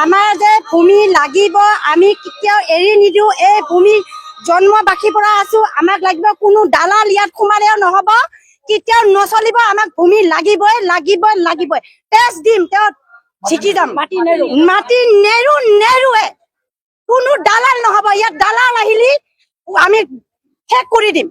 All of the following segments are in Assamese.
আমাৰ যে ভূমি লাগিব, আমি কেতিয়াও এৰি নিদিওঁ। এই ভূমি জন্মবাসীৰ পৰা আছো, আমাক লাগিব। কোনো দালাল ইয়াত সোমালেও নহব, কেতিয়াও নচলিব। আমাক ভূমি লাগিবই, লাগিবই, লাগিবই। তেজ দিম, তেওঁ জিকি যাম। মাটি নেৰুৱে। কোনো দালাল নহব ইয়াত। দালাল আহিলে আমি শেষ কৰি দিম।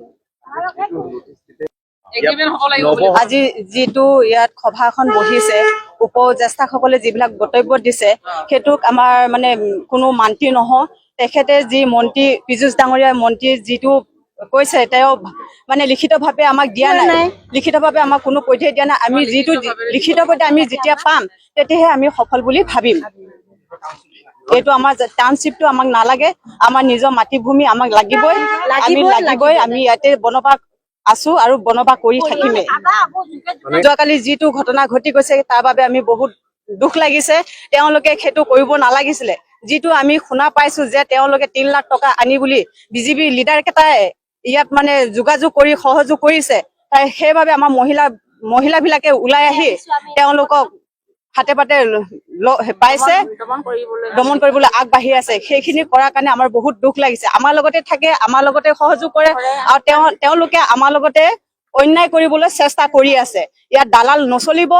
আজি যিটো ইয়াত সভাখন বহিছে, উপজ্যেষ্ঠসকলে যিবিলাক বক্তব্য দিছে, সেইটোক আমাৰ মানে কোনো মান্তি নহয়। তেখেতে যি মন্ত্ৰী পীযুষ ডাঙৰীয়া মন্ত্ৰী যিটো কৈছে, তেওঁ মানে লিখিতভাৱে আমাক দিয়া নাই। লিখিতভাৱে আমাক কোনো পধ্যে দিয়া নাই। আমি যিটো লিখিতভাৱে আমি যেতিয়া পাম, তেতিয়াহে আমি সফল বুলি ভাবিম। এইটো আমাৰ টাউনশ্বিপটো আমাক নালাগে, আমাৰ নিজৰ মাটিভূমি আমাক লাগিবই। আমি ইয়াতে বনবাস আছো আৰু বনবাস কৰি থাকিমেই। যোৱাকালি যিটো ঘটনা ঘটি গৈছে, তাৰ বাবে আমি বহুত দুখ লাগিছে। তেওঁলোকে সেইটো কৰিব নালাগিছিলে। যিটো আমি শুনা পাইছো যে তেওঁলোকে 3 লাখ টকা আনি বুলি বিজেপি লিডাৰ কেইটাই ইয়াত মানে যোগাযোগ কৰি সহযোগ কৰিছে। সেইবাবে আমাৰ মহিলাবিলাকে ওলাই আহি তেওঁলোকক হাতে পাতে পাইছে, দমন কৰিবলৈ আগবাঢ়ি আছে। সেইখিনি কৰাৰ কাৰণে আমাৰ বহুত দুখ লাগিছে। আমাৰ লগতে থাকে, আমাৰ লগতে সহযোগ কৰে, আৰু তেওঁলোকে আমাৰ লগতে অন্যায় কৰিবলৈ চেষ্টা কৰি আছে। ইয়াত দালাল নচলিব।